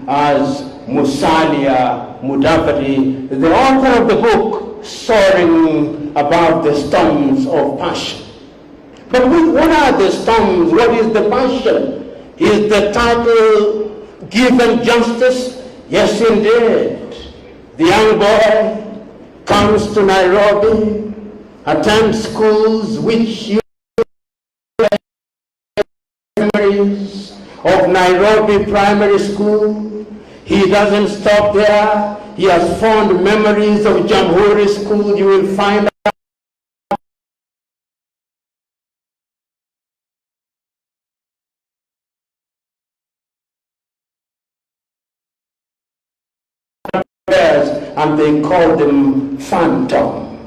as Musalia, Mudavadi, the author of the book Soaring Above the Storms of Passion. But what are the storms? What is the passion? Is the title given justice? Yes, indeed. The young boy comes to Nairobi, attends schools which you memories of Nairobi Primary School. He doesn't stop there. He has fond memories of Jamhuri School. You will find and they call them phantom.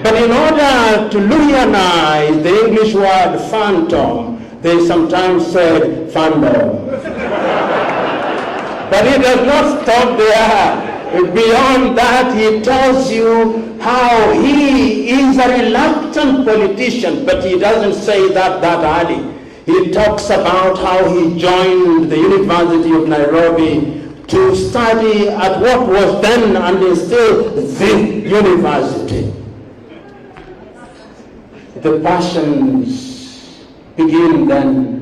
But in order to Louisianize the English word phantom, they sometimes said fandom. But he does not stop there. Beyond that, he tells you how he is a reluctant politician, but he doesn't say that early. He talks about how he joined the University of Nairobi to study at what was then and is still the university. The passions begin then.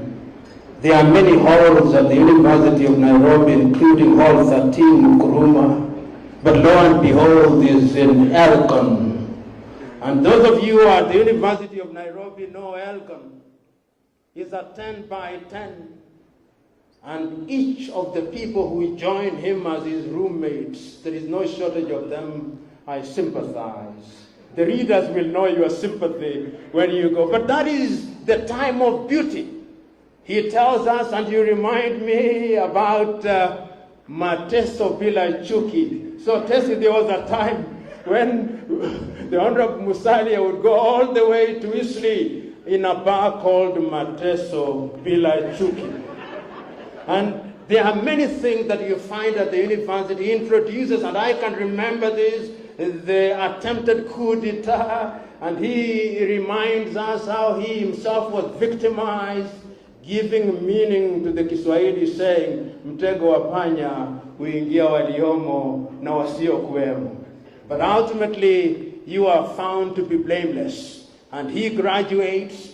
There are many halls at the University of Nairobi, including Hall 13, Nkrumah, but lo and behold is in Elgon. And those of you at the University of Nairobi know Elgon is a 10 by 10. And each of the people who join him as his roommates, there is no shortage of them, I sympathize. The readers will know your sympathy when you go. But that is the time of beauty. He tells us, and you remind me about Mateso Bila Chuki. So Tesi, there was a time when the Honorable Musalia would go all the way to Italy in a bar called Mateso Bila Chuki. And there are many things that you find at the university. He introduces, and I can remember this, the attempted coup d'etat, and he reminds us how he himself was victimized, giving meaning to the Kiswahili saying, mtego wa panya huingia waliomo na wasiokuwemo. But ultimately, you are found to be blameless. And he graduates.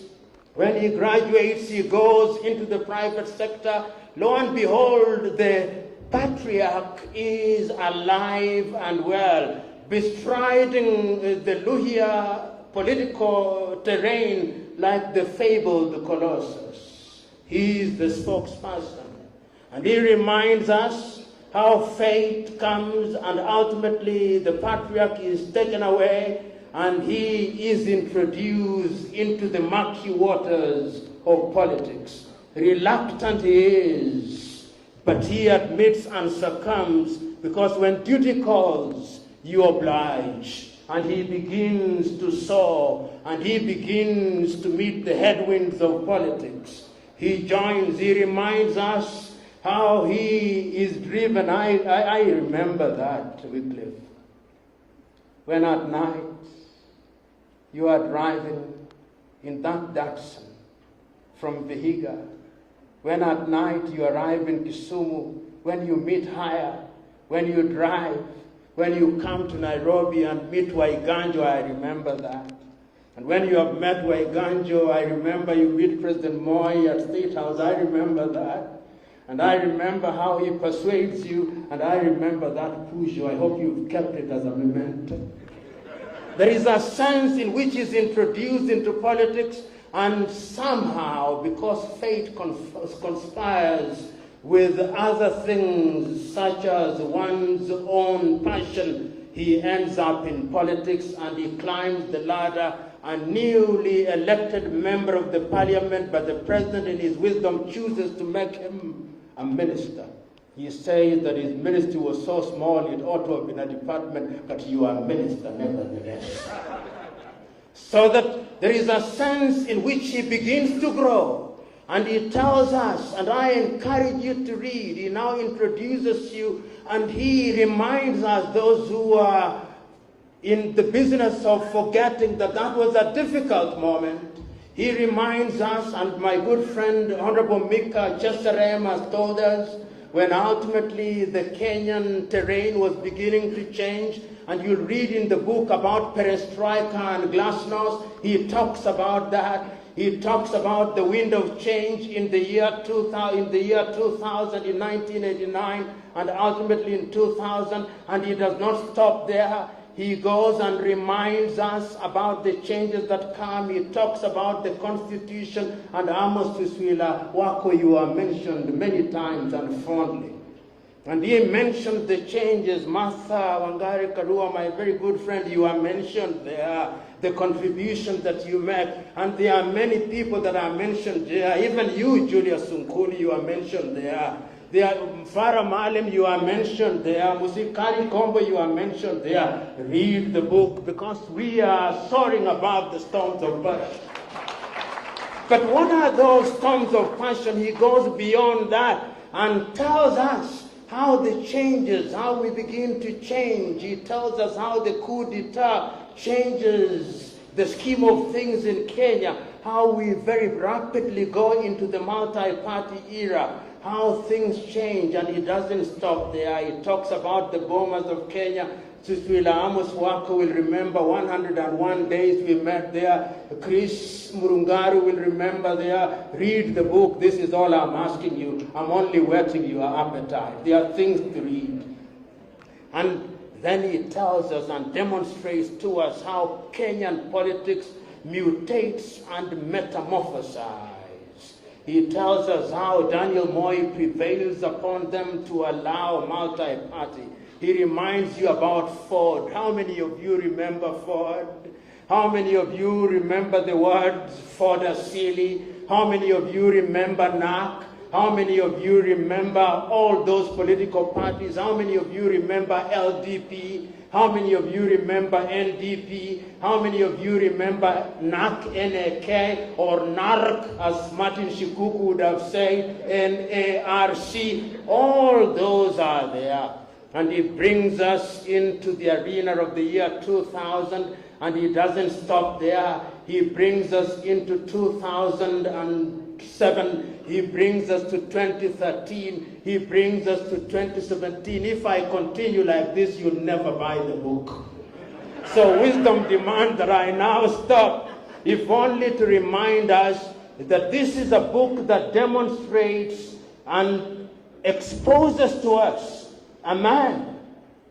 When he graduates, he goes into the private sector. Lo and behold, the patriarch is alive and well, bestriding the Luhya political terrain like the fabled Colossus. He is the spokesperson. And he reminds us how fate comes and ultimately the patriarch is taken away and he is introduced into the murky waters of politics. Reluctant he is, but he admits and succumbs because when duty calls, you oblige. And he begins to soar, and he begins to meet the headwinds of politics. He joins, he reminds us how he is driven. I remember that, Wycliffe. When at night you are driving in that Datsun from Vihiga, when at night you arrive in Kisumu, when you meet Haya, when you drive, when you come to Nairobi and meet Waiganjo, I remember that. And when you have met Waiganjo, I remember you meet President Moi at State House, I remember that. And I remember how he persuades you, and I remember that Pujo. I hope you've kept it as a memento. There is a sense in which he's introduced into politics, and somehow, because fate conspires with other things, such as one's own passion, he ends up in politics and he climbs the ladder, a newly elected member of the parliament, but the president in his wisdom chooses to make him a minister. He says that his ministry was so small it ought to have been a department, but you are a minister nevertheless. So that there is a sense in which he begins to grow. And he tells us, and I encourage you to read, he now introduces you, and he reminds us, those who are in the business of forgetting, that that was a difficult moment. He reminds us, and my good friend, Honorable Mika Chesarem has told us, when ultimately the Kenyan terrain was beginning to change. And you'll read in the book about perestroika and glasnost. He talks about that. He talks about the wind of change in the year 2000, in 1989, and ultimately in 2000. And he does not stop there. He goes and reminds us about the changes that come. He talks about the Constitution, and Amos Siswila Wako, you are mentioned many times and fondly. And he mentioned the changes. Martha Wangari Karua, my very good friend, you are mentioned there. The contribution that you make. And there are many people that are mentioned there. Even you, Julius Sunkuli, you are mentioned there. There, Farah Malim, you are mentioned there. Musikari Kombo, you are mentioned there. Read the book, because we are soaring above the storms of passion. But what are those storms of passion? He goes beyond that and tells us how the changes, how we begin to change. He tells us how the coup d'etat changes the scheme of things in Kenya, how we very rapidly go into the multi-party era, how things change, and he doesn't stop there. He talks about the bombers of Kenya. Suswila Amos Wako will remember 101 days we met there. Chris Murungaru will remember there. Read the book. This is all I'm asking you. I'm only whetting your appetite. There are things to read. And then he tells us and demonstrates to us how Kenyan politics mutates and metamorphoses. He tells us how Daniel Moi prevails upon them to allow multi-party. He reminds you about Ford. How many of you remember Ford? How many of you remember the words Ford Asili? How many of you remember NAC? How many of you remember all those political parties? How many of you remember LDP? How many of you remember NDP? How many of you remember NAC, NAK, or NARC, as Martin Shikuku would have said, NARC? All those are there. And he brings us into the arena of the year 2000, and he doesn't stop there. He brings us into 2007. He brings us to 2013. He brings us to 2017. If I continue like this, you'll never buy the book. So wisdom demands that I now stop, if only to remind us that this is a book that demonstrates and exposes to us a man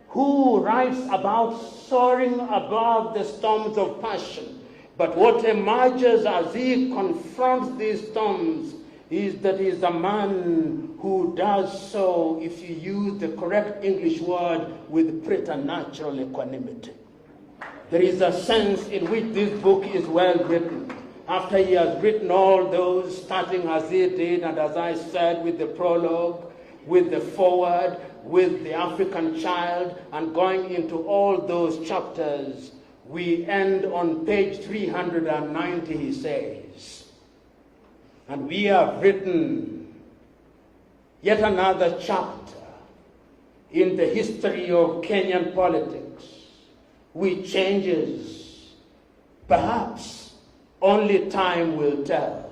who writes about soaring above the storms of passion. But what emerges as he confronts these storms is that he is a man who does so, if you use the correct English word, with preternatural equanimity. There is a sense in which this book is well written. After he has written all those, starting as he did, and as I said, with the prologue, with the foreword, with the African child, and going into all those chapters, we end on page 390, he says. And we have written yet another chapter in the history of Kenyan politics, which changes. Perhaps only time will tell.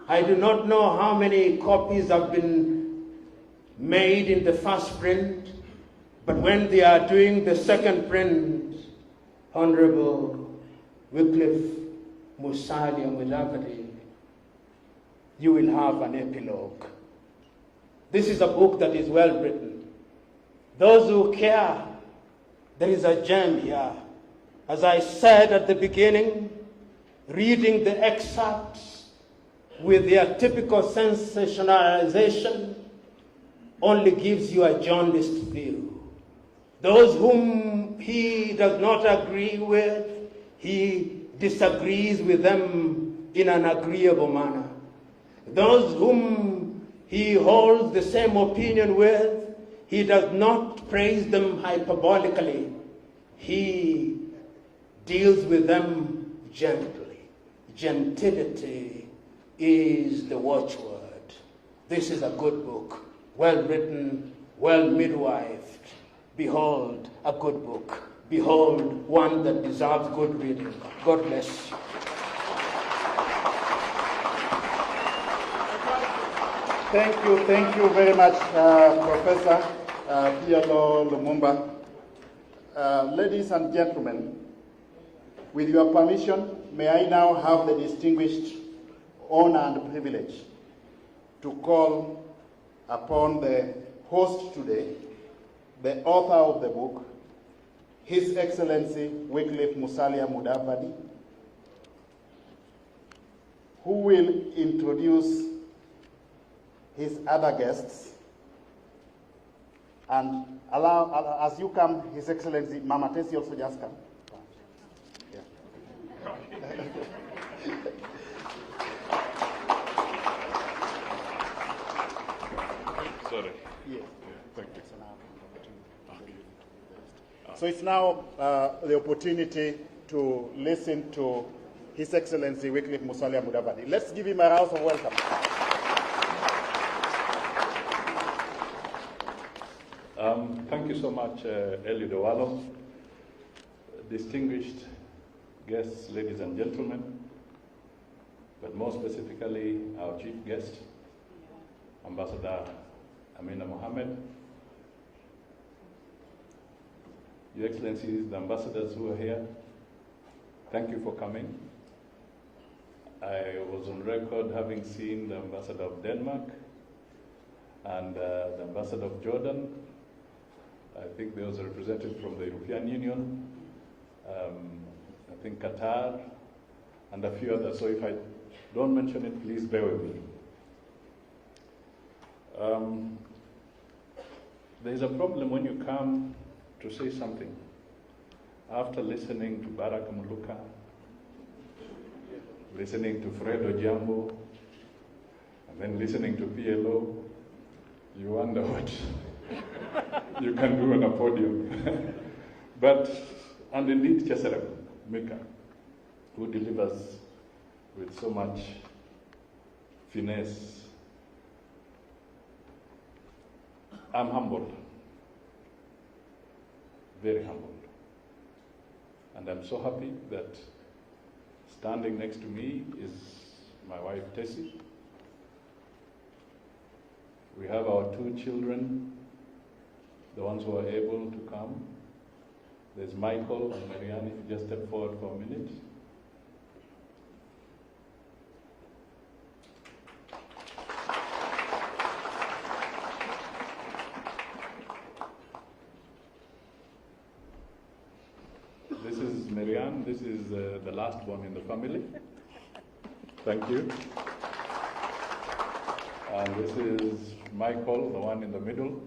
I do not know how many copies have been made in the first print, but when they are doing the second print, Honorable Wycliffe Musalia Mudavadi, you will have an epilogue. This is a book that is well written. Those who care, there is a gem here. As I said at the beginning, reading the excerpts with their typical sensationalization only gives you a jaundiced view. Those whom he does not agree with, he disagrees with them in an agreeable manner. Those whom he holds the same opinion with, he does not praise them hyperbolically. He deals with them gently. Gentility is the watchword. This is a good book, well written, well midwifed. Behold, a good book. Behold, one that deserves good reading. God bless you. Thank you very much, Professor P.L.O. Lumumba. Ladies and gentlemen, with your permission, may I now have the distinguished honor and privilege to call upon the host today, the author of the book, His Excellency Wycliffe Musalia Mudavadi, who will introduce his other guests, and allow, as you come, His Excellency, Mama Tessie also just come. Yeah. Sorry. Yes. Thank you. So it's now the opportunity to listen to His Excellency Wycliffe Musalia Mudavadi. Let's give him a round of welcome. Thank you so much, P.L.O. Distinguished guests, ladies and gentlemen, but more specifically our chief guest, Ambassador Amina Mohammed, Your Excellencies, the ambassadors who are here, thank you for coming. I was on record having seen the ambassador of Denmark and the ambassador of Jordan. I think there was a representative from the European Union, I think Qatar, and a few others. So if I don't mention it, please bear with me. There's a problem when you come to say something after listening to Baraka Muluka, listening to Fredo Jambo, and then listening to P.L.O. You wonder what you can do on a podium. And indeed, Chesere Mika, who delivers with so much finesse. I'm humbled, very humbled. And I'm so happy that standing next to me is my wife, Tessie. We have our 2 children, the ones who are able to come. There's Michael and Marianne, if you just step forward for a minute. This is Marianne, this is the last one in the family. Thank you. And this is Michael, the one in the middle.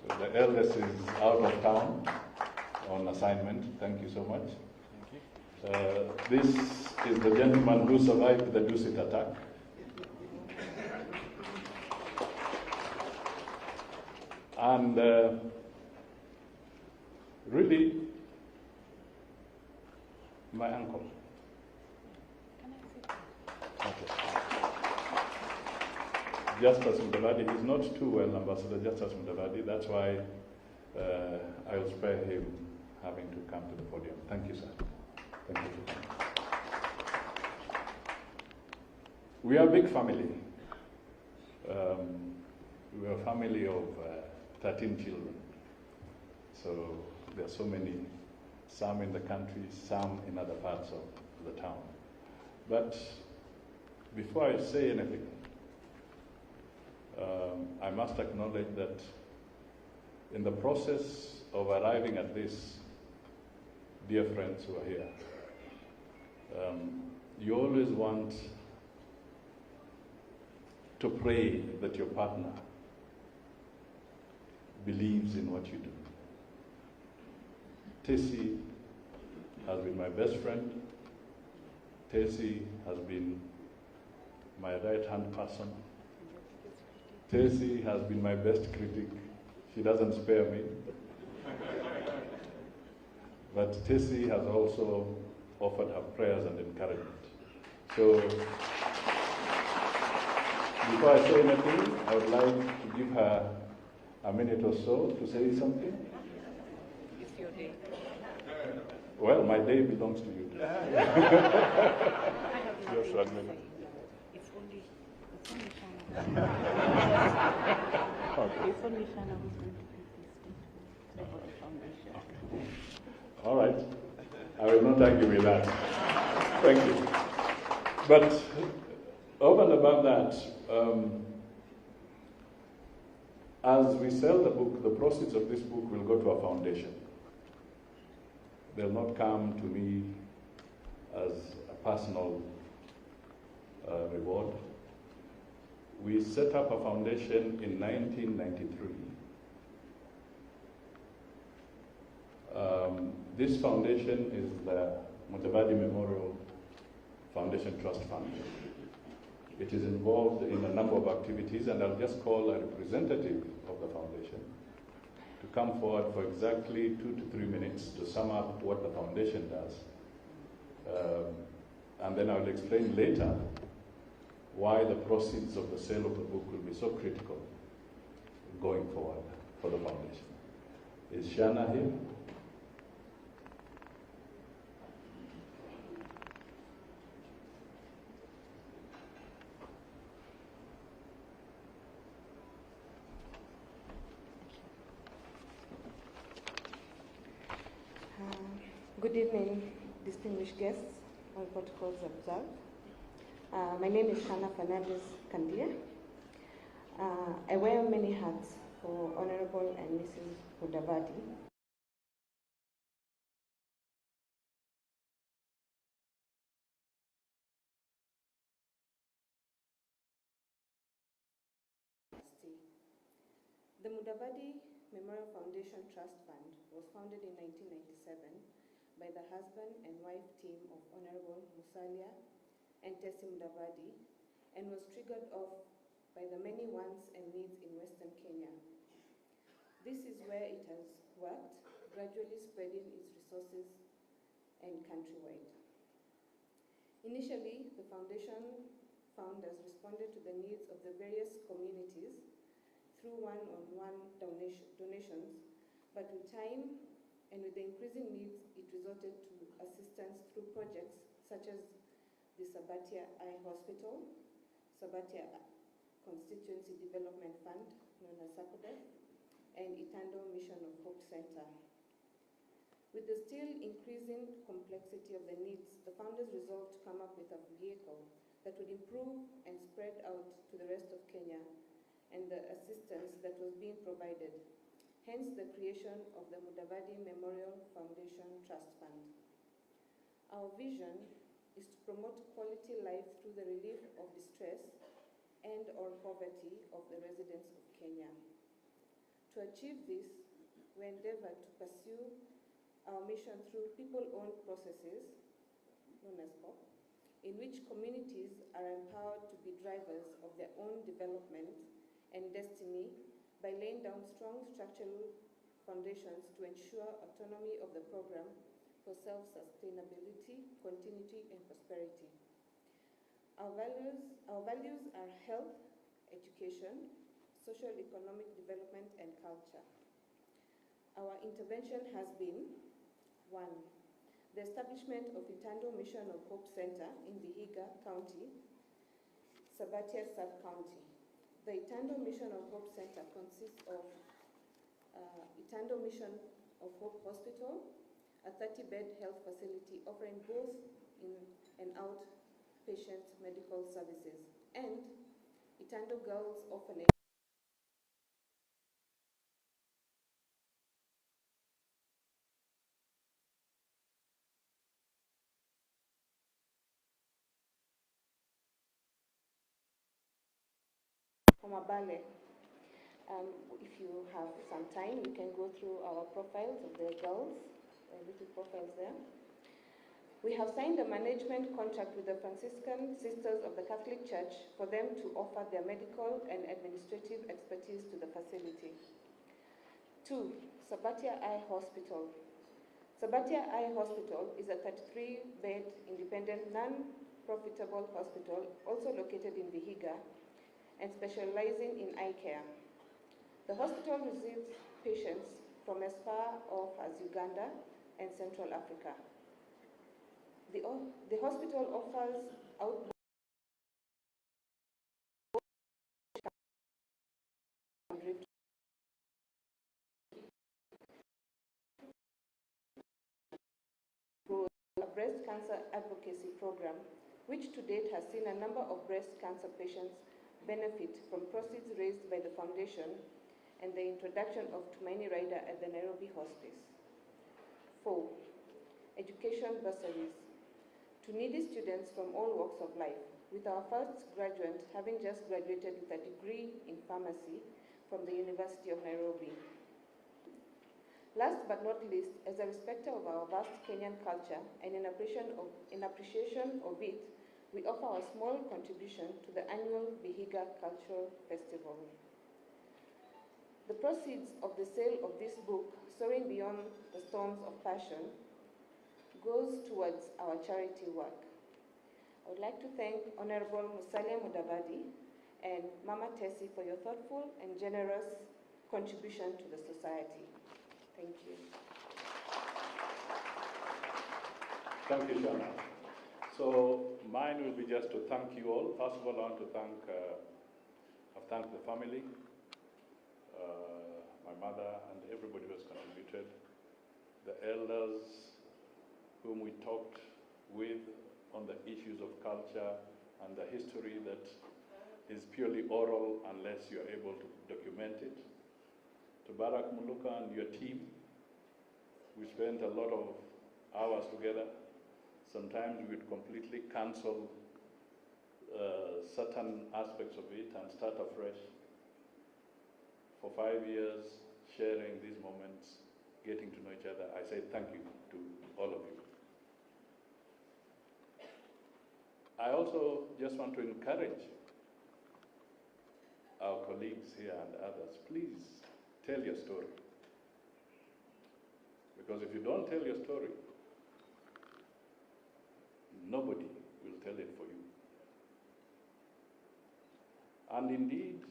The eldest is out of town on assignment. Thank you so much. Thank you. This is the gentleman who survived the Dusit attack. And really, my uncle. Okay. Justus Mudavadi, he's not too well, Ambassador Justus Mudavadi. That's why I will spare him having to come to the podium. Thank you, sir. Thank you for coming. We are a big family. We are a family of 13 children. So there are so many, some in the country, some in other parts of the town. But before I say anything, I must acknowledge that in the process of arriving at this, dear friends who are here, you always want to pray that your partner believes in what you do. Tessie has been my best friend. Tessie has been my right-hand person. Tessie has been my best critic. She doesn't spare me. But Tessie has also offered her prayers and encouragement. So, before I say anything, I would like to give her a minute or so to say something. It's your day. Well, my day belongs to you. I have Yes, nothing to Admin. say. It's only It's only Shana who's going to give this statement about the foundation. All right. I will not argue with that. Thank you. But over and above that, as we sell the book, the proceeds of this book will go to a foundation. They'll not come to me as a personal reward. We set up a foundation in 1993. This foundation is the Mudavadi Memorial Foundation Trust Fund. It is involved in a number of activities, and I'll just call a representative of the foundation to come forward for exactly 2 to 3 minutes to sum up what the foundation does. And then I'll explain later why the proceeds of the sale of the book will be so critical going forward for the foundation. Is Shana here? Good evening, distinguished guests. All protocols observed. My name is Shana Fernandez Kandia. I wear many hats for Honorable and Mrs. Mudavadi. The Mudavadi Memorial Foundation Trust Fund was founded in 1997 by the husband and wife team of Honorable Musalia and Tessie Mudavadi, and was triggered off by the many wants and needs in Western Kenya. This is where it has worked, gradually spreading its resources and countrywide. Initially, the foundation founders responded to the needs of the various communities through one-on-one donations, but with time and with the increasing needs, it resorted to assistance through projects such as the Sabatia Eye Hospital, Sabatia Constituency Development Fund, known as SACODEF, and Itando Mission of Hope Center. With the still increasing complexity of the needs, the founders resolved to come up with a vehicle that would improve and spread out to the rest of Kenya and the assistance that was being provided. Hence the creation of the Mudavadi Memorial Foundation Trust Fund. Our vision is to promote quality life through the relief of distress and or poverty of the residents of Kenya. To achieve this, we endeavor to pursue our mission through people-owned processes, known as POP, in which communities are empowered to be drivers of their own development and destiny by laying down strong structural foundations to ensure autonomy of the program for self-sustainability, continuity, and prosperity. Our values are health, education, social economic development, and culture. Our intervention has been 1. The establishment of Itando Mission of Hope Center in Vihiga County, Sabatia Sub-County. The Itando Mission of Hope Center consists of Itando Mission of Hope Hospital, a 30-bed health facility offering both in and outpatient medical services, and Itando Girls Orphanage, Mabale. If you have some time, you can go through our profiles of the girls, little profiles there. We have signed a management contract with the Franciscan Sisters of the Catholic Church for them to offer their medical and administrative expertise to the facility. 2. Sabatia Eye Hospital. Sabatia Eye Hospital is a 33-bed independent non-profitable hospital also located in Vihiga and specializing in eye care. The hospital receives patients from as far off as Uganda and Central Africa. The hospital offers outbound Cancer Advocacy Program, which to date has seen a number of breast cancer patients benefit from proceeds raised by the foundation and the introduction of Tumaini Rider at the Nairobi Hospice. 4. Education bursaries to needy students from all walks of life, with our first graduate having just graduated with a degree in pharmacy from the University of Nairobi. Last but not least, as a respecter of our vast Kenyan culture and in appreciation of it, we offer our small contribution to the annual Vihiga Cultural Festival. The proceeds of the sale of this book, Soaring Beyond the Storms of Passion, goes towards our charity work. I would like to thank Honorable Musalia Mudavadi and Mama Tessie for your thoughtful and generous contribution to the society. Thank you. Thank you, Shana. So mine will be just to thank you all. First of all, I want to thank the family, my mother, and everybody who has contributed, the elders whom we talked with on the issues of culture and the history that is purely oral unless you are able to document it. To Barak Muluka and your team, we spent a lot of hours together. Sometimes we would completely cancel certain aspects of it and start afresh. For 5 years, sharing these moments, getting to know each other, I say thank you to all of you. I also just want to encourage our colleagues here and others, please tell your story. Because if you don't tell your story, nobody will tell it for you. And indeed,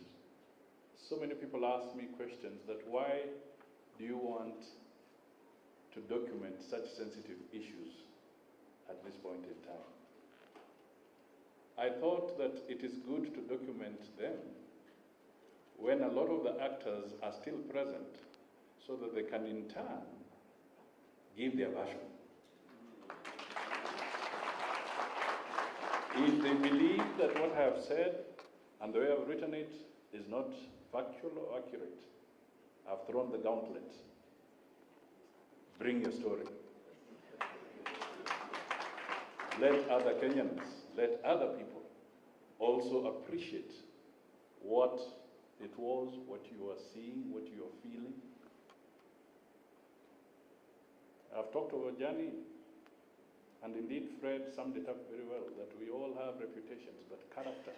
so many people ask me questions that why do you want to document such sensitive issues at this point in time? I thought that it is good to document them when a lot of the actors are still present so that they can in turn give their version. If they believe that what I have said and the way I've written it is not factual or accurate, I've thrown the gauntlet. Bring your story. Let other Kenyans, let other people also appreciate what it was, what you are seeing, what you are feeling. I've talked about Johnny, and indeed Fred summed it up very well, that we all have reputations, but character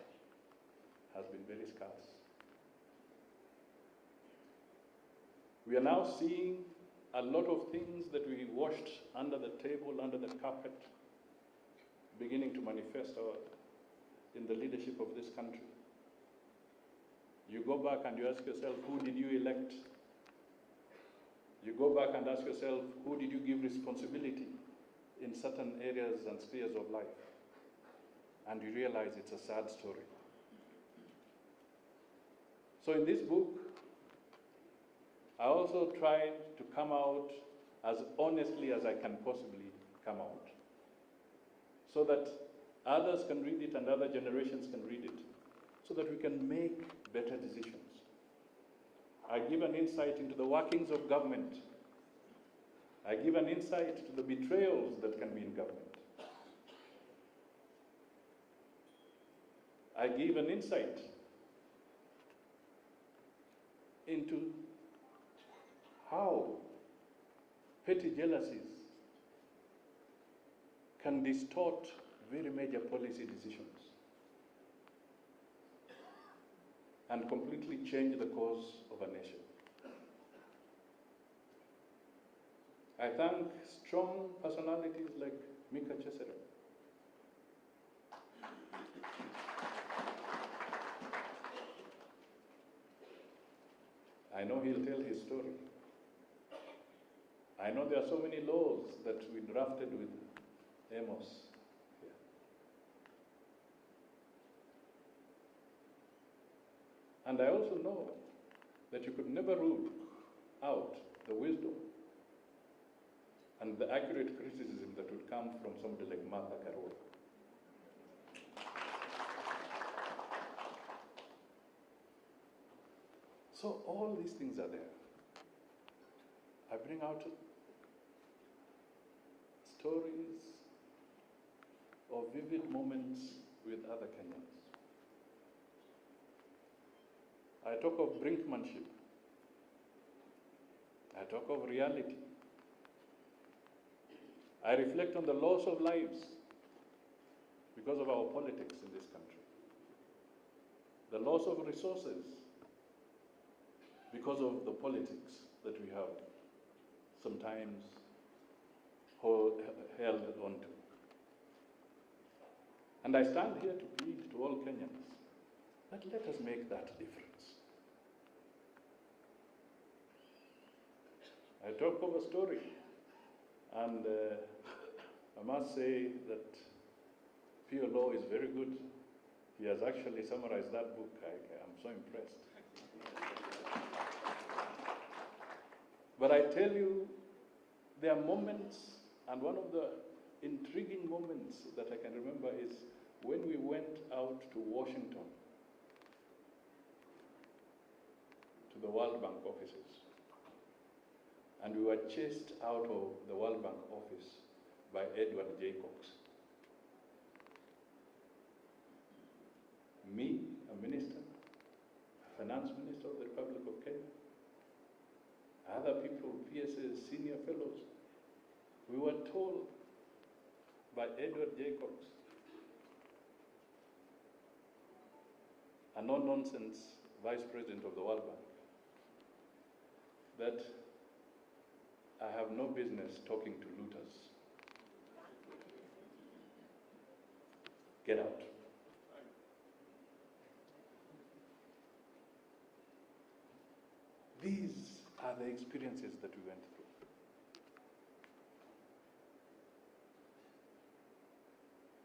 has been very scarce. We are now seeing a lot of things that we washed under the table, under the carpet, beginning to manifest in the leadership of this country. You go back and you ask yourself, who did you elect? You go back and ask yourself, who did you give responsibility in certain areas and spheres of life? And you realize it's a sad story. So in this book, I also tried to come out as honestly as I can possibly come out, so that others can read it and other generations can read it, so that we can make better decisions. I give an insight into the workings of government. I give an insight to the betrayals that can be in government. I give an insight into how petty jealousies can distort very major policy decisions and completely change the course of a nation. I thank strong personalities like Mika Chesere. I know he'll tell his story. I know there are so many laws that we drafted with Amos here. And I also know that you could never rule out the wisdom and and the accurate criticism that would come from somebody like Martha Karua. So all these things are there. I bring out stories of vivid moments with other Kenyans. I talk of brinkmanship. I talk of reality. I reflect on the loss of lives because of our politics in this country. The loss of resources because of the politics that we have sometimes held onto. And I stand here to plead to all Kenyans that let us make that difference. I talk of a story, and I must say that P.L.O is very good. He has actually summarized that book. I'm so impressed. But I tell you, there are moments, and one of the intriguing moments that I can remember is when we went out to Washington, to the World Bank offices. And we were chased out of the World Bank office by Edward J. Cox. Me, a minister, a finance minister of the Republic of Kenya, other people, PSAs, senior fellows, we were told by Edward J. Cox, a no-nonsense vice president of the World Bank, that I have no business talking to looters. Get out. These are the experiences that we went through.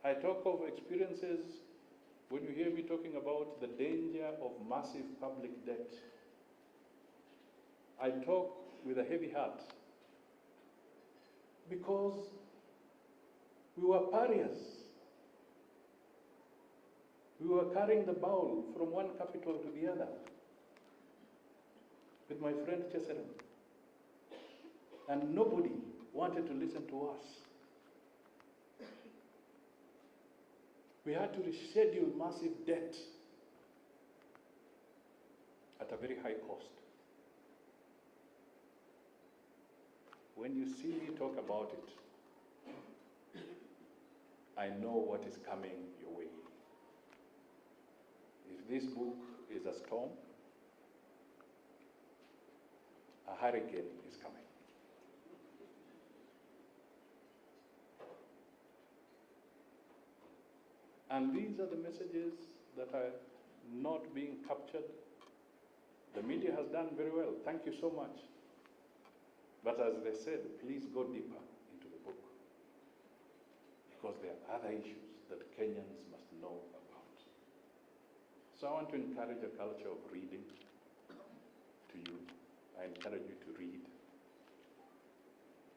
I talk of experiences when you hear me talking about the danger of massive public debt. I talk with a heavy heart because we were pariahs. We were carrying the bowl from one capital to the other with my friend Cheseran. And nobody wanted to listen to us. We had to reschedule massive debt at a very high cost. When you see me talk about it, I know what is coming your way. If this book is a storm, a hurricane is coming. And these are the messages that are not being captured. The media has done very well. Thank you so much. But as they said, please go deeper into the book, because there are other issues that Kenyans must know about. So I want to encourage a culture of reading to you. I encourage you to read.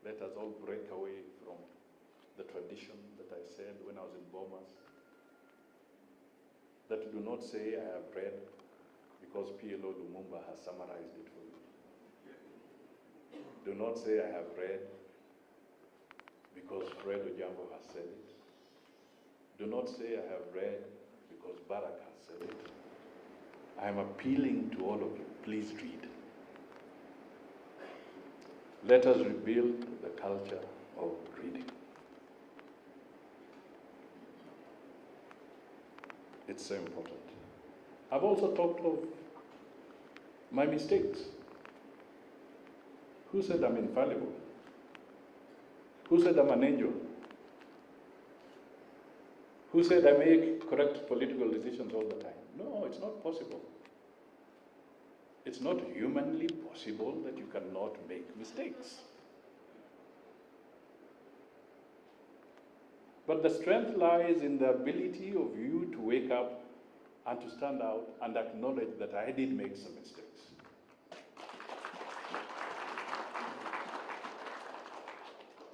Let us all break away from the tradition that I said when I was in Bomas, that do not say I have read because P.L.O Lumumba has summarized it for you. Do not say I have read because Fred Ojambo has said it. Do not say I have read because Barack has said it. I am appealing to all of you, please read. Let us rebuild the culture of reading. It's so important. I've also talked of my mistakes. Who said I'm infallible? Who said I'm an angel? Who said I make correct political decisions all the time? No, it's not possible. It's not humanly possible that you cannot make mistakes. But the strength lies in the ability of you to wake up and to stand out and acknowledge that I did make some mistakes.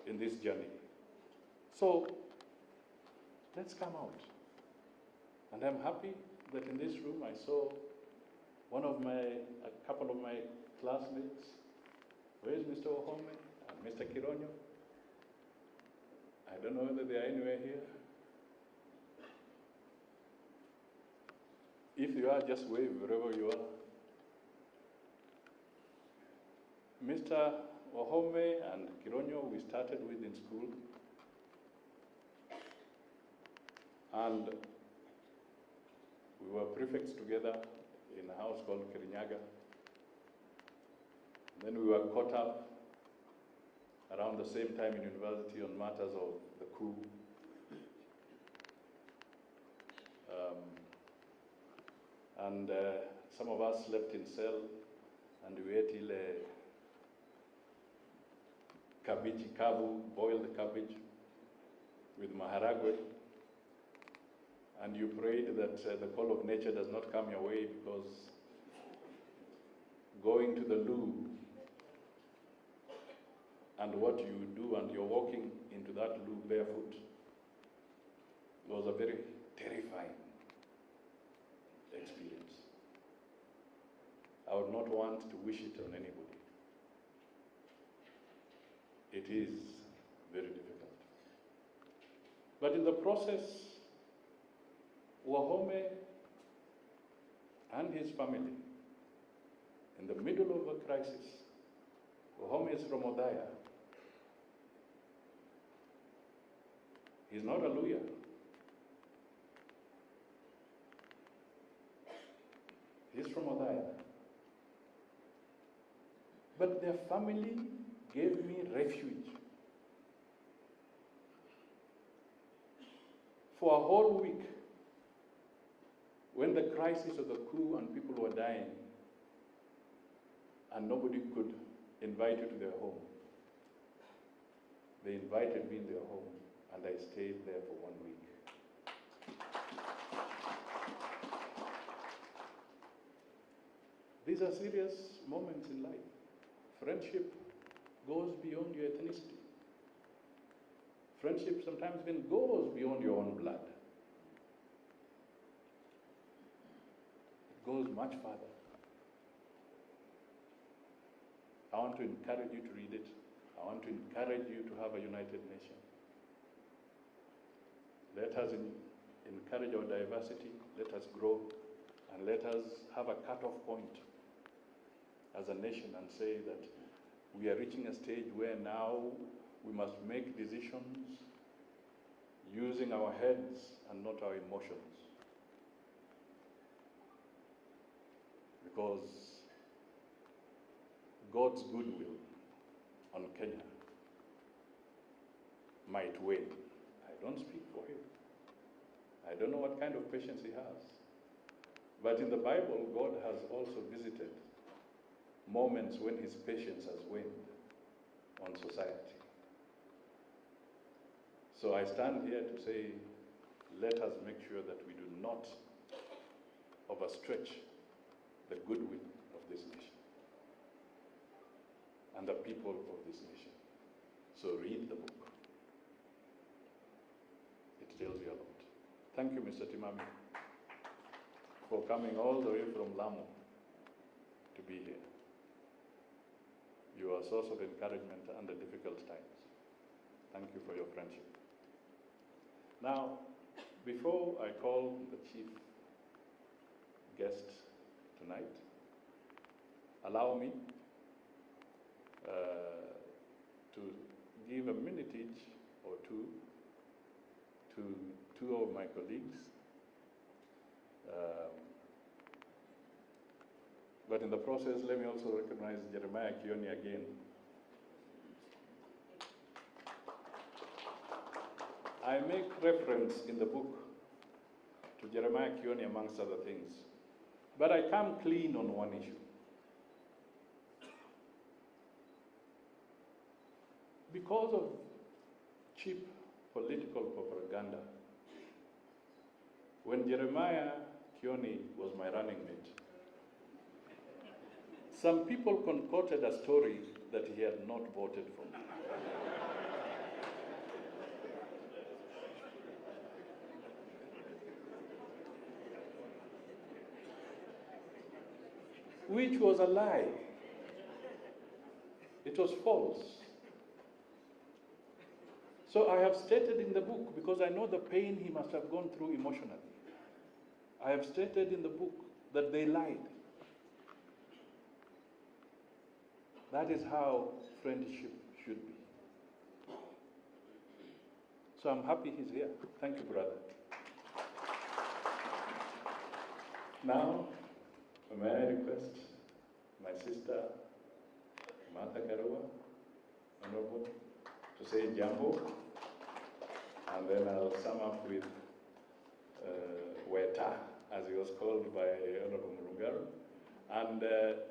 in this journey. So let's come out. And I'm happy that in this room I saw a couple of my classmates. Where is Mr. Ohome and Mr. Kironyo? I don't know whether they are anywhere here. If you are, just wave wherever you are. Mr. Ohome and Kironyo, we started with in school. And we were prefects together in a house called Kirinyaga. Then we were caught up around the same time in university on matters of the coup. And some of us slept in cell, and we ate cabbage kavu, boiled cabbage with maharagwe. And you prayed that the call of nature does not come your way, because going to the loo and what you do, and you're walking into that loo barefoot, was a very terrifying experience. I would not want to wish it on anybody. It is very difficult. But in the process, Wahome and his family, in the middle of a crisis, Wahome is from Odaya. He's not a lawyer. He's from Odaya. But their family gave me refuge for a whole week. When the crisis of the coup and people were dying and nobody could invite you to their home, they invited me in their home, and I stayed there for 1 week. These are serious moments in life. Friendship goes beyond your ethnicity. Friendship sometimes even goes beyond your own blood. It goes much further. I want to encourage you to read it. I want to encourage you to have a united nation. Let us encourage our diversity, let us grow, and let us have a cut-off point as a nation and say that we are reaching a stage where now we must make decisions using our heads and not our emotions. Because God's goodwill on Kenya might win. I don't speak for him. I don't know what kind of patience he has. But in the Bible, God has also visited moments when his patience has waned on society. So I stand here to say, let us make sure that we do not overstretch the goodwill of this nation and the people of this nation. So read the book. It tells you a lot. Thank you, Mr. Timami, for coming all the way from Lamu to be here. You are a source of encouragement under difficult times. Thank you for your friendship. Now, before I call the chief guest tonight, allow me to give a minute each or two to two of my colleagues. But in the process, let me also recognize Jeremiah Kioni again. I make reference in the book to Jeremiah Kioni amongst other things. But I come clean on one issue. Because of cheap political propaganda, when Jeremiah Kioni was my running mate, some people concocted a story that he had not voted for me. which was a lie. It was false. So I have stated in the book, because I know the pain he must have gone through emotionally, I have stated in the book that they lied. That is how friendship should be. So I'm happy he's here. Thank you, brother. Now, may I request my sister, Martha Karua, Honorable, to say jambo, and then I'll sum up with Weta, as he was called by Honorable Murungaru. And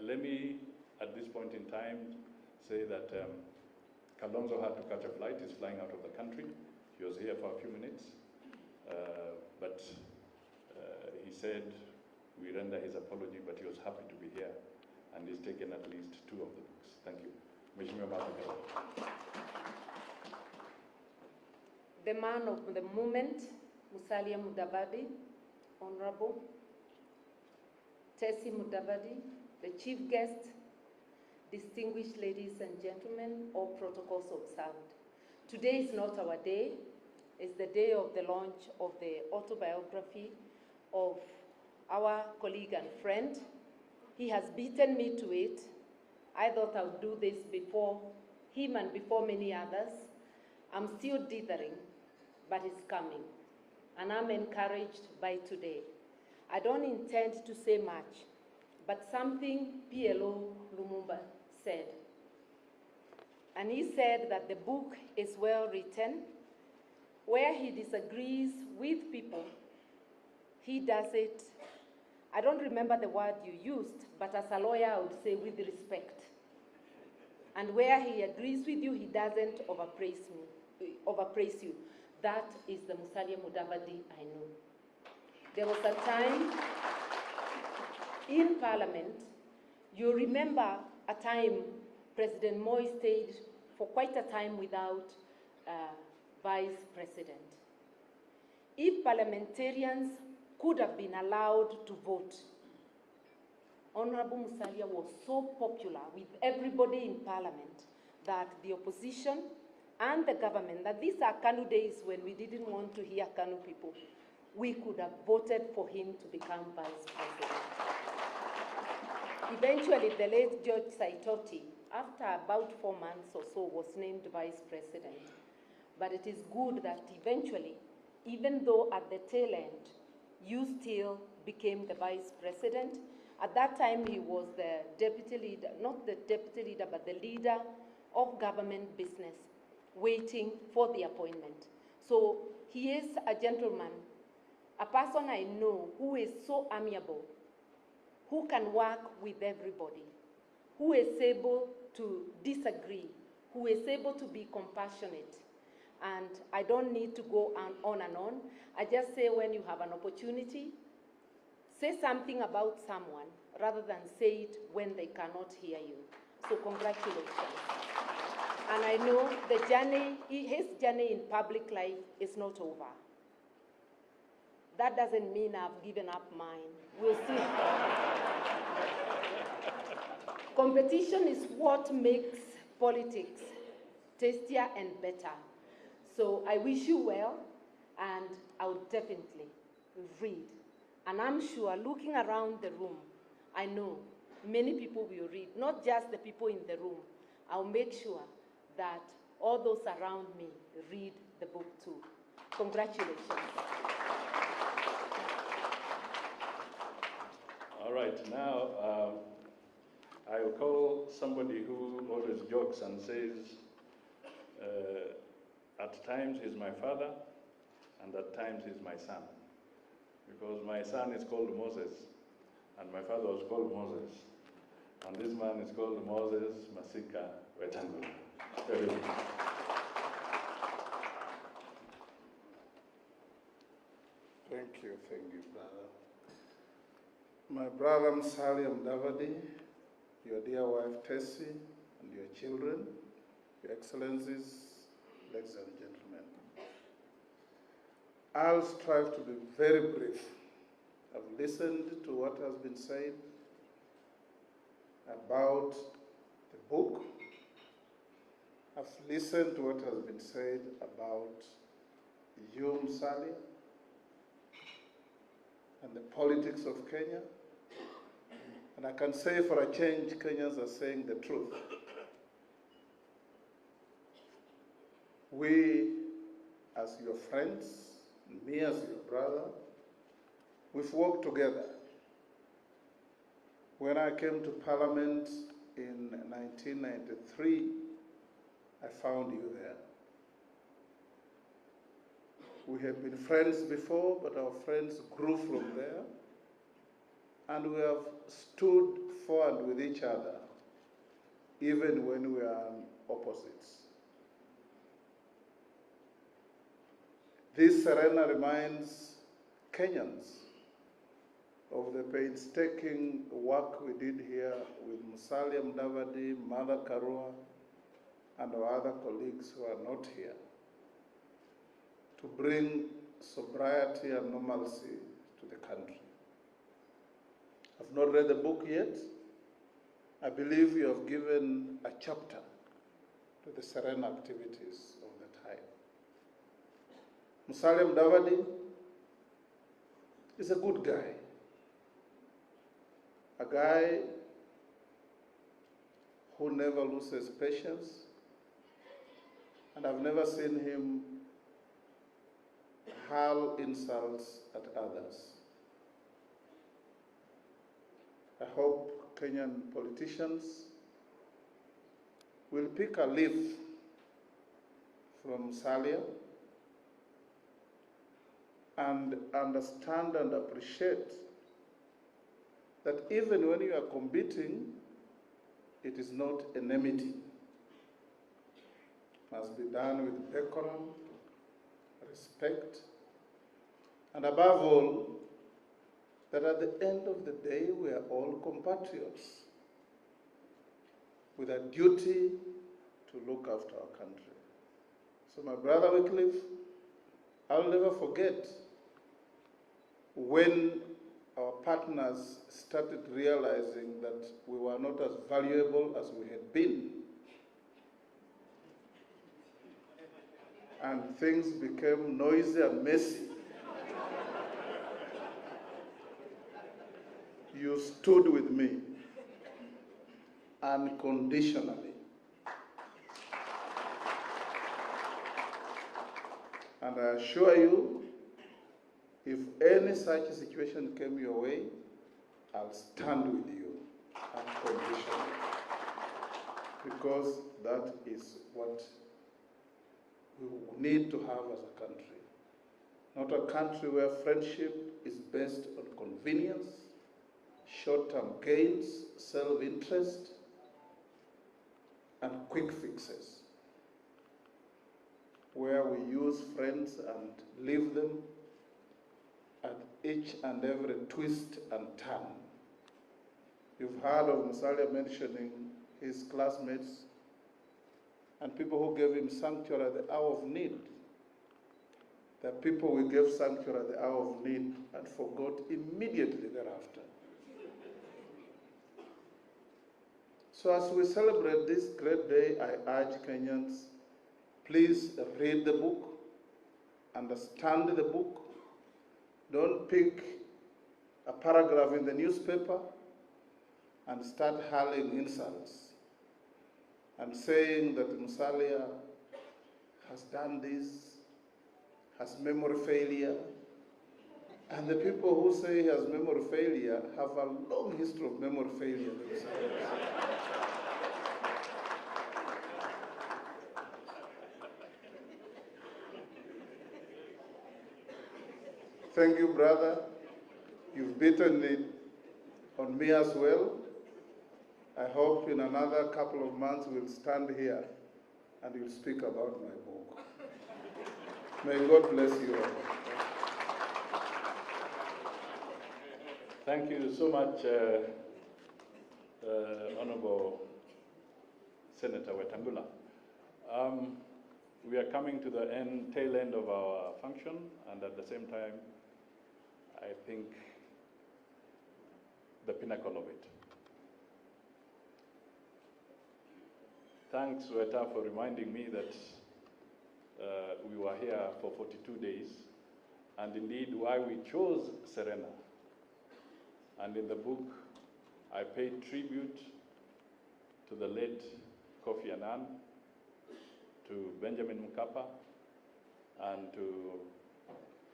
let me, at this point in time, say that Kalonzo had to catch a flight. He's flying out of the country. He was here for a few minutes, but he said we render his apology, but he was happy to be here, and he's taken at least 2 of the books. Thank you. Mheshimiwa Martha Karua. The man of the moment, Musalia Mudavadi, Honorable Tessie Mudavadi, the chief guest, distinguished ladies and gentlemen, all protocols observed. Today is not our day. It's the day of the launch of the autobiography of our colleague and friend. He has beaten me to it. I thought I would do this before him and before many others. I'm still dithering, but it's coming. And I'm encouraged by today. I don't intend to say much, but something P.L.O. Lumumba said. And he said that the book is well written. Where he disagrees with people, he does it. I don't remember the word you used, but as a lawyer, I would say with respect. And where he agrees with you, he doesn't overpraise you. That is the Musalia Mudavadi I know. There was a time in Parliament, you remember a time President Moi stayed for quite a time without Vice President. If parliamentarians could have been allowed to vote, Honorable Musalia was so popular with everybody in Parliament that the opposition and the government, that these are Kanu days when we didn't want to hear Kanu people, we could have voted for him to become Vice President. Eventually, the late George Saitoti, after about 4 months or so, was named Vice President. But it is good that eventually, even though at the tail end, you still became the Vice President. At that time, he was the deputy leader, not the deputy leader, but the leader of government business, waiting for the appointment. So he is a gentleman, a person I know who is so amiable, who can work with everybody, who is able to disagree, who is able to be compassionate. And I don't need to go on and on. I just say when you have an opportunity, say something about someone rather than say it when they cannot hear you. So congratulations. And I know the journey, his journey in public life is not over. That doesn't mean I've given up mine. We'll see. Competition is what makes politics tastier and better. So I wish you well, and I would definitely read. And I'm sure, looking around the room, I know many people will read, not just the people in the room. I'll make sure that all those around me read the book too. Congratulations. All right, now I will call somebody who always jokes and says, at times he's my father, and at times he's my son. Because my son is called Moses, and my father was called Moses. And this man is called Moses Masika Wetangula. Thank you, brother. My brother Musalia Mudavadi, your dear wife Tessie, and your children, your excellencies, ladies and gentlemen. I'll strive to be very brief. I've listened to what has been said, about the book. I've listened to what has been said about you, Musalia, and the politics of Kenya. And I can say for a change, Kenyans are saying the truth. We, as your friends, me as your brother, we've worked together. When I came to Parliament in 1993, I found you there. We had been friends before, but our friends grew from there, and we have stood for and with each other, even when we are opposites. This Serena reminds Kenyans of the painstaking work we did here with Musalia Mudavadi, Mother Karua, and our other colleagues who are not here, to bring sobriety and normalcy to the country. I've not read the book yet. I believe you have given a chapter to the Serena activities of the time. Musalia Mudavadi is a good guy. A guy who never loses patience, and I've never seen him hurl insults at others. I hope Kenyan politicians will pick a leaf from Musalia and understand and appreciate that even when you are competing, it is not enmity. It must be done with decorum, respect, and above all, that at the end of the day, we are all compatriots with a duty to look after our country. So my brother Wycliffe, I'll never forget when our partners started realizing that we were not as valuable as we had been. And things became noisy and messy. You stood with me unconditionally. And I assure you, if any such situation came your way, I'll stand with you unconditionally. Because that is what we need to have as a country. Not a country where friendship is based on convenience, short-term gains, self-interest, and quick fixes, where we use friends and leave them at each and every twist and turn. You've heard of Musalia mentioning his classmates and people who gave him sanctuary at the hour of need. There are people we gave sanctuary at the hour of need and forgot immediately thereafter. So as we celebrate this great day, I urge Kenyans, please read the book, understand the book. Don't pick a paragraph in the newspaper and start hurling insults and saying that Musalia has done this, has memory failure. And the people who say he has memory failure have a long history of memory failure themselves. Thank you, brother. You've beaten it on me as well. I hope in another couple of months we'll stand here and you'll speak about my book. May God bless you all. Thank you so much, Honorable Senator Wetangula. We are coming to the tail end of our function, and at the same time, I think the pinnacle of it. thanks, Weta, for reminding me that we were here for 42 days, and indeed why we chose Serena. And in the book, I paid tribute to the late Kofi Annan, to Benjamin Mkapa, and to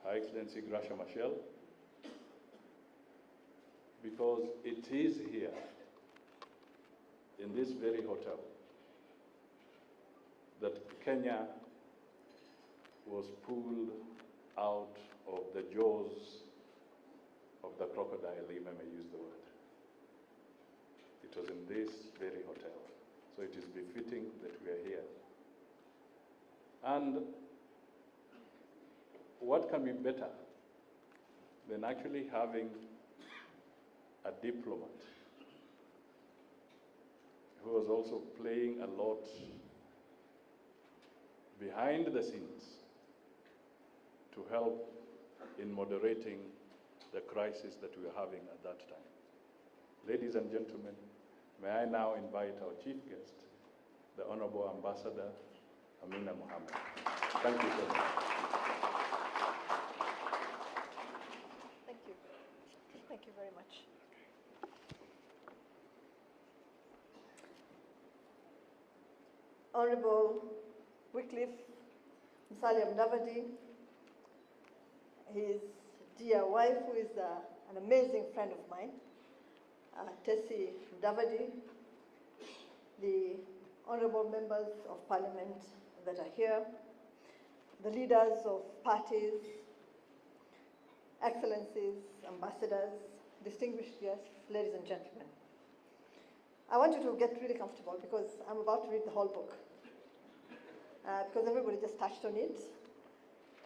Her Excellency Gracia Machel, because it is here, in this very hotel, that Kenya was pulled out of the jaws of the crocodile, if I may use the word. It was in this very hotel. So it is befitting that we are here. And what can be better than actually having a diplomat who was also playing a lot behind the scenes to help in moderating the crisis that we were having at that time. Ladies and gentlemen, may I now invite our chief guest, the Honorable Ambassador Amina Mohammed. Thank you very much. Thank you. Thank you very much. Honorable Wycliffe Musalia Mudavadi, his dear wife, who is an amazing friend of mine, Tessie Mudavadi, the honorable members of parliament that are here, the leaders of parties, excellencies, ambassadors, distinguished guests, ladies and gentlemen. I want you to get really comfortable because I'm about to read the whole book. Because everybody just touched on it,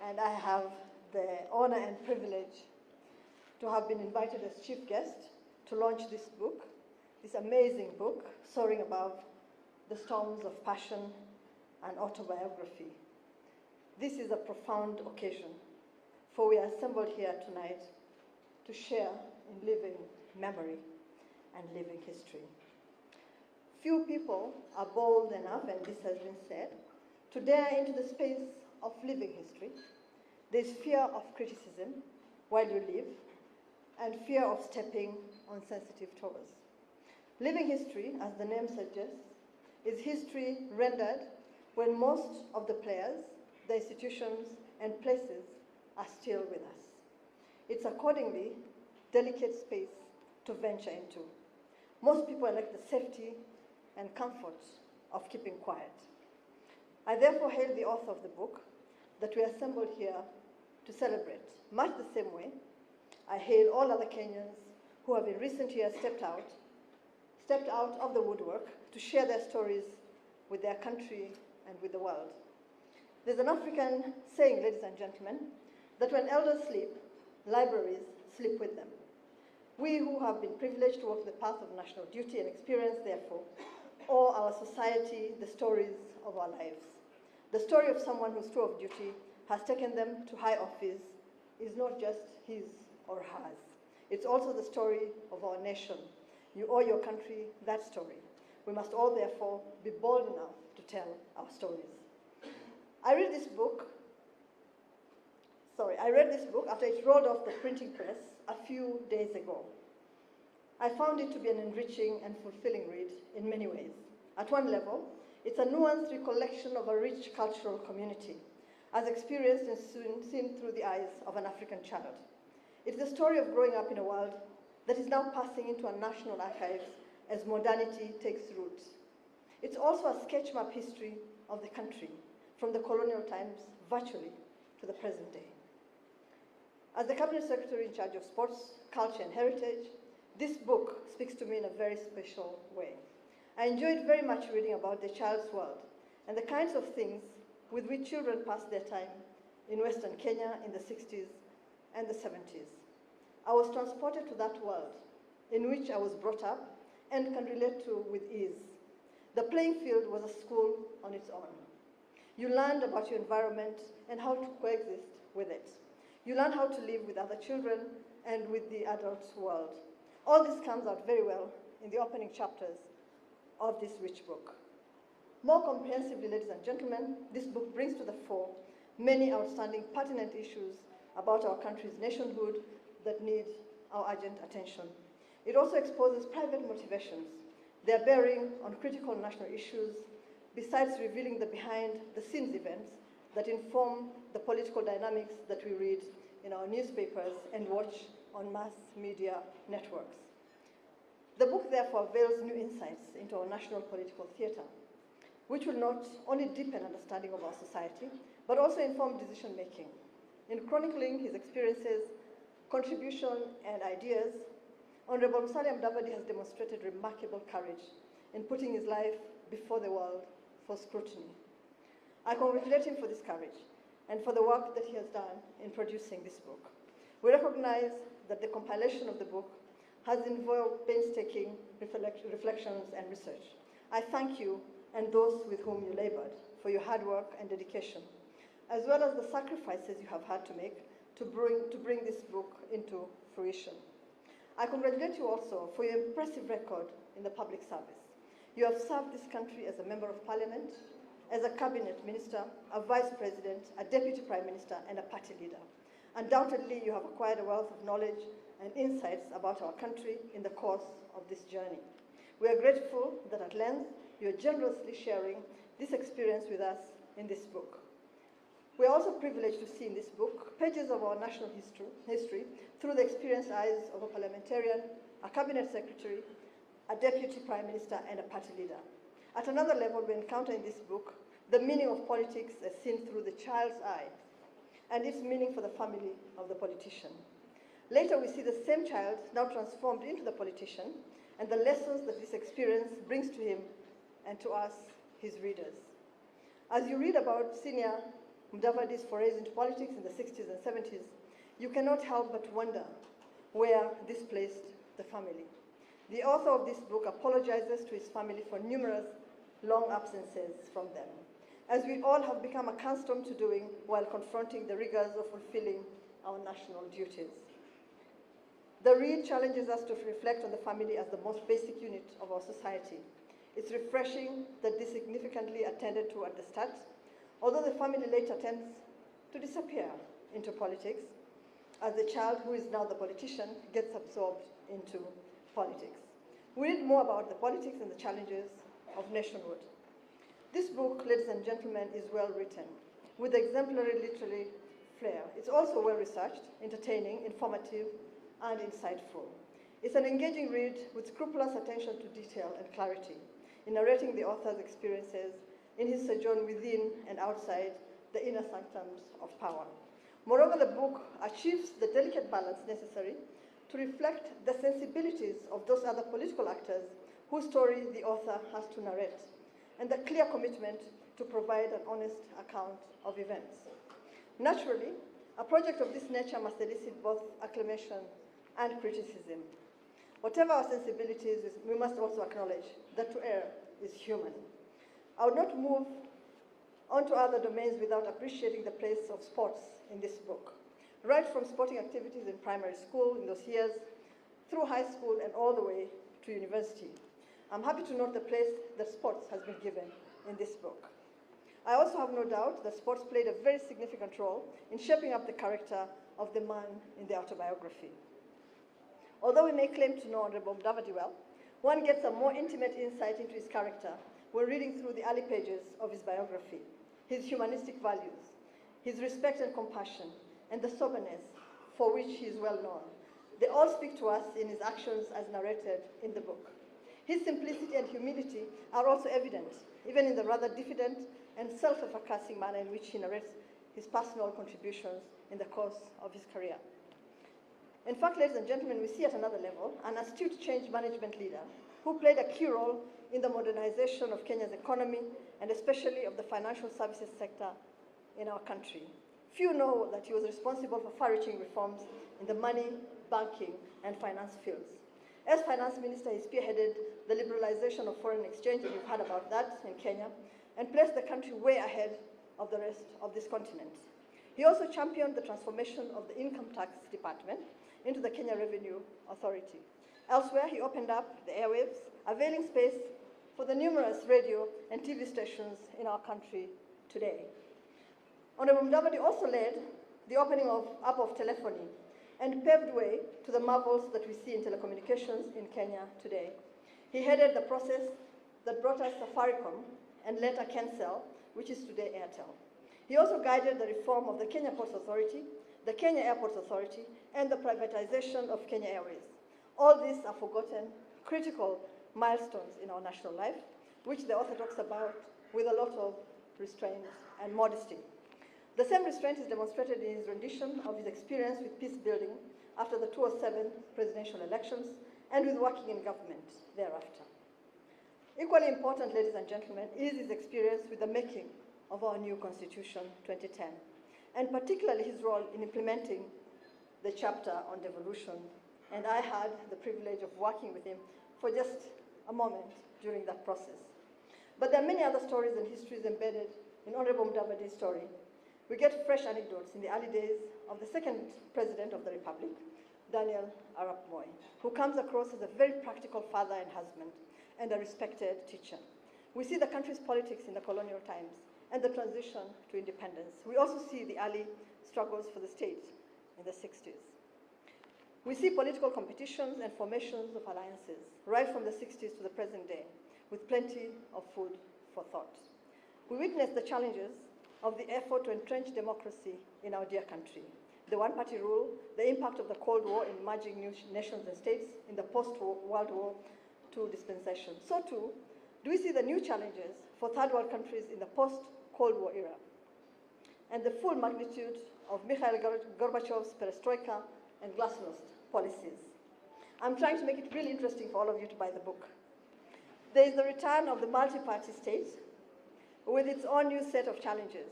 and I have the honor and privilege to have been invited as chief guest to launch this book, this amazing book, Soaring Above the Storms of Passion and Autobiography. This is a profound occasion, for we are assembled here tonight to share in living memory and living history. Few people are bold enough, and this has been said, to dare into the space of living history. There's fear of criticism while you live, and fear of stepping on sensitive toes. Living history, as the name suggests, is history rendered when most of the players, the institutions, and places are still with us. It's accordingly delicate space to venture into. Most people elect the safety and comfort of keeping quiet. I therefore hail the author of the book that we assembled here to celebrate. Much the same way, I hail all other Kenyans who have in recent years stepped out of the woodwork to share their stories with their country and with the world. There's an African saying, ladies and gentlemen, that when elders sleep, libraries sleep with them. We who have been privileged to walk the path of national duty and experience, therefore, owe our society the stories of our lives. The story of someone whose tour of duty has taken them to high office is not just his or hers. It's also the story of our nation. You owe your country that story. We must all, therefore, be bold enough to tell our stories. I read this book after it rolled off the printing press a few days ago. I found it to be an enriching and fulfilling read in many ways. At one level, it's a nuanced recollection of a rich cultural community, as experienced and seen through the eyes of an African child. It's the story of growing up in a world that is now passing into our national archives as modernity takes root. It's also a sketch map history of the country, from the colonial times virtually to the present day. As the Cabinet Secretary in charge of sports, culture, and heritage, this book speaks to me in a very special way. I enjoyed very much reading about the child's world and the kinds of things with which children pass their time in Western Kenya in the 60s and the 70s. I was transported to that world in which I was brought up and can relate to with ease. The playing field was a school on its own. You learned about your environment and how to coexist with it. You learn how to live with other children and with the adult world. All this comes out very well in the opening chapters of this rich book. More comprehensively, ladies and gentlemen, this book brings to the fore many outstanding pertinent issues about our country's nationhood that need our urgent attention. It also exposes private motivations, their bearing on critical national issues, besides revealing the behind-the-scenes events that inform the political dynamics that we read in our newspapers and watch on mass media networks. The book therefore veils new insights into our national political theatre, which will not only deepen understanding of our society, but also inform decision-making. In chronicling his experiences, contribution, and ideas, Honorable Musalia Mudavadi has demonstrated remarkable courage in putting his life before the world for scrutiny. I congratulate him for this courage and for the work that he has done in producing this book. We recognize that the compilation of the book has involved painstaking reflections and research. I thank you and those with whom you labored for your hard work and dedication, as well as the sacrifices you have had to make to bring this book into fruition. I congratulate you also for your impressive record in the public service. You have served this country as a member of parliament, as a cabinet minister, a vice president, a deputy prime minister, and a party leader. Undoubtedly, you have acquired a wealth of knowledge and insights about our country in the course of this journey. We are grateful that at length you are generously sharing this experience with us in this book. We are also privileged to see in this book pages of our national history through the experienced eyes of a parliamentarian, a cabinet secretary, a deputy prime minister, and a party leader. At another level, we encounter in this book the meaning of politics as seen through the child's eye and its meaning for the family of the politician. Later, we see the same child now transformed into the politician and the lessons that this experience brings to him and to us, his readers. As you read about Senior Mudavadi's forays into politics in the 60s and 70s, you cannot help but wonder where this placed the family. The author of this book apologizes to his family for numerous long absences from them, as we all have become accustomed to doing while confronting the rigors of fulfilling our national duties. The read challenges us to reflect on the family as the most basic unit of our society. It's refreshing that this significantly attended to at the start, although the family later tends to disappear into politics as the child who is now the politician gets absorbed into politics. We read more about the politics and the challenges of nationhood. This book, ladies and gentlemen, is well written, with exemplary literary flair. It's also well researched, entertaining, informative, and insightful. It's an engaging read with scrupulous attention to detail and clarity in narrating the author's experiences in his sojourn within and outside the inner sanctums of power. Moreover, the book achieves the delicate balance necessary to reflect the sensibilities of those other political actors whose story the author has to narrate, and the clear commitment to provide an honest account of events. Naturally, a project of this nature must elicit both acclamation and criticism. Whatever our sensibilities, we must also acknowledge that to err is human. I would not move on to other domains without appreciating the place of sports in this book. Right from sporting activities in primary school in those years, through high school and all the way to university. I'm happy to note the place that sports has been given in this book. I also have no doubt that sports played a very significant role in shaping up the character of the man in the autobiography. Although we may claim to know Honorable Mudavadi well, one gets a more intimate insight into his character when reading through the early pages of his biography. His humanistic values, his respect and compassion, and the soberness for which he is well known. They all speak to us in his actions as narrated in the book. His simplicity and humility are also evident, even in the rather diffident and self-effacing manner in which he narrates his personal contributions in the course of his career. In fact, ladies and gentlemen, we see at another level an astute change management leader who played a key role in the modernization of Kenya's economy and especially of the financial services sector in our country. Few know that he was responsible for far-reaching reforms in the money, banking, and finance fields. As finance minister, he spearheaded the liberalization of foreign exchange, and you've heard about that in Kenya, and placed the country way ahead of the rest of this continent. He also championed the transformation of the income tax department into the Kenya Revenue Authority. Elsewhere, he opened up the airwaves, availing space for the numerous radio and TV stations in our country today. Honorable Mudavadi also led the opening up of telephony and paved way to the marvels that we see in telecommunications in Kenya today. He headed the process that brought us Safaricom and later Kensel, which is today Airtel. He also guided the reform of the Kenya Ports Authority, the Kenya Airports Authority, and the privatization of Kenya Airways. All these are forgotten, critical milestones in our national life, which the author talks about with a lot of restraint and modesty. The same restraint is demonstrated in his rendition of his experience with peace building after the 2007 presidential elections and with working in government thereafter. Equally important, ladies and gentlemen, is his experience with the making of our new Constitution 2010, and particularly his role in implementing the chapter on devolution. And I had the privilege of working with him for just a moment during that process. But there are many other stories and histories embedded in Honorable Mudavadi's story. We get fresh anecdotes in the early days of the second President of the Republic, Daniel Arap Moi, who comes across as a very practical father and husband and a respected teacher. We see the country's politics in the colonial times and the transition to independence. We also see the early struggles for the state in the 60s. We see political competitions and formations of alliances right from the 60s to the present day, with plenty of food for thought. We witness the challenges of the effort to entrench democracy in our dear country, the one-party rule, the impact of the Cold War in merging new nations and states in the post-World War II dispensation. So too, do we see the new challenges for third world countries in the post-Cold War era, and the full magnitude of Mikhail Gorbachev's perestroika and glasnost policies. I'm trying to make it really interesting for all of you to buy the book. There is the return of the multi-party state with its own new set of challenges.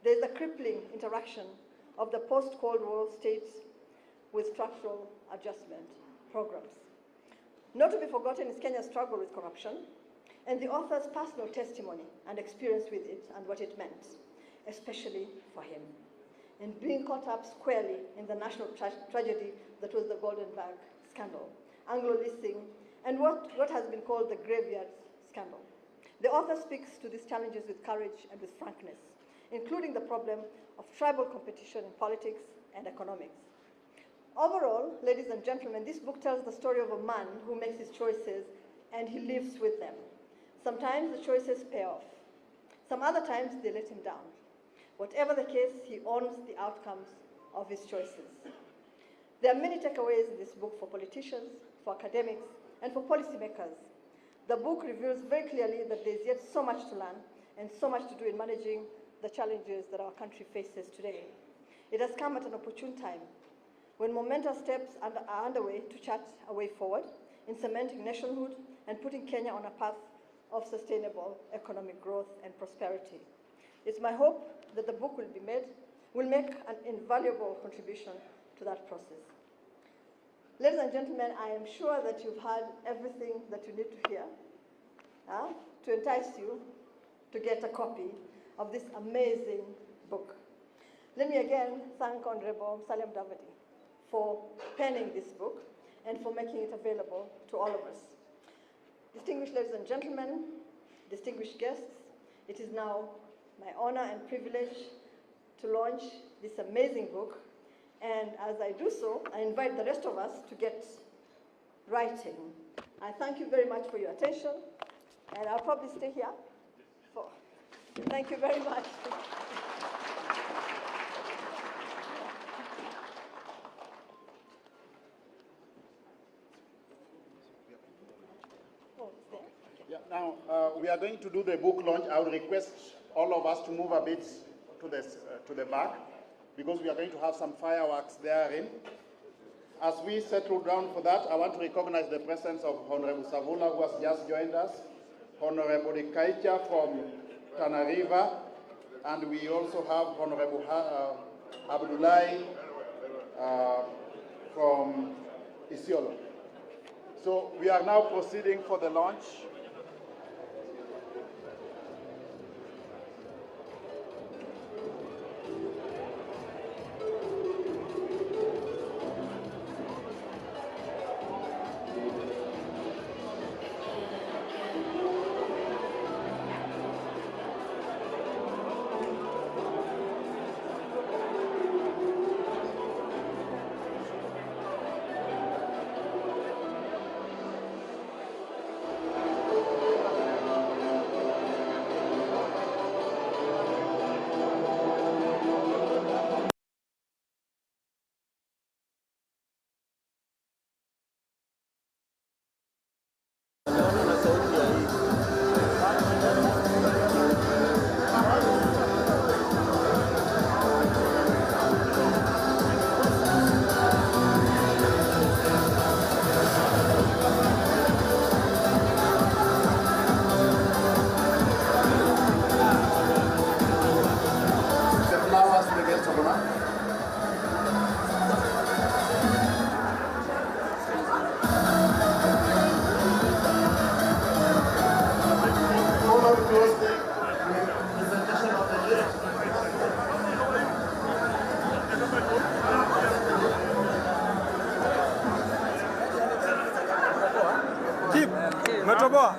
There is the crippling interaction of the post-Cold War states with structural adjustment programs. Not to be forgotten is Kenya's struggle with corruption and the author's personal testimony and experience with it and what it meant, especially for him, in being caught up squarely in the national tragedy that was the Golden Bag scandal, Anglo-leasing, and what has been called the graveyard scandal. The author speaks to these challenges with courage and with frankness, including the problem of tribal competition in politics and economics. Overall, ladies and gentlemen, this book tells the story of a man who makes his choices and he lives with them. Sometimes the choices pay off. Some other times they let him down. Whatever the case, he owns the outcomes of his choices. There are many takeaways in this book for politicians, for academics, and for policymakers. The book reveals very clearly that there is yet so much to learn and so much to do in managing the challenges that our country faces today. It has come at an opportune time, when momentous steps are underway to chart a way forward in cementing nationhood and putting Kenya on a path of sustainable economic growth and prosperity. It's my hope that the book will make an invaluable contribution to that process. Ladies and gentlemen, I am sure that you've heard everything that you need to hear to entice you to get a copy of this amazing book. Let me again thank Honorable Musalia Mudavadi for penning this book and for making it available to all of us. Distinguished ladies and gentlemen, distinguished guests, it is now my honor and privilege to launch this amazing book. And as I do so, I invite the rest of us to get writing. I thank you very much for your attention, and I'll probably stay here for. Thank you very much. Yeah, now, we are going to do the book launch. I would request all of us to move a bit to the back, because we are going to have some fireworks therein. As we settle down for that, I want to recognize the presence of Honorable Savula, who has just joined us, Honorable Kaicha from Tana River, and we also have Honorable Abdullahi from Isiolo. So we are now proceeding for the launch. Umetoboa?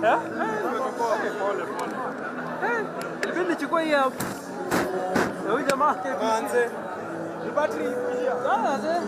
Eh? Pole. Ilibidi nichukue hii hapa. Huyu jamaa manze. Ni battery ikiishia. Sasa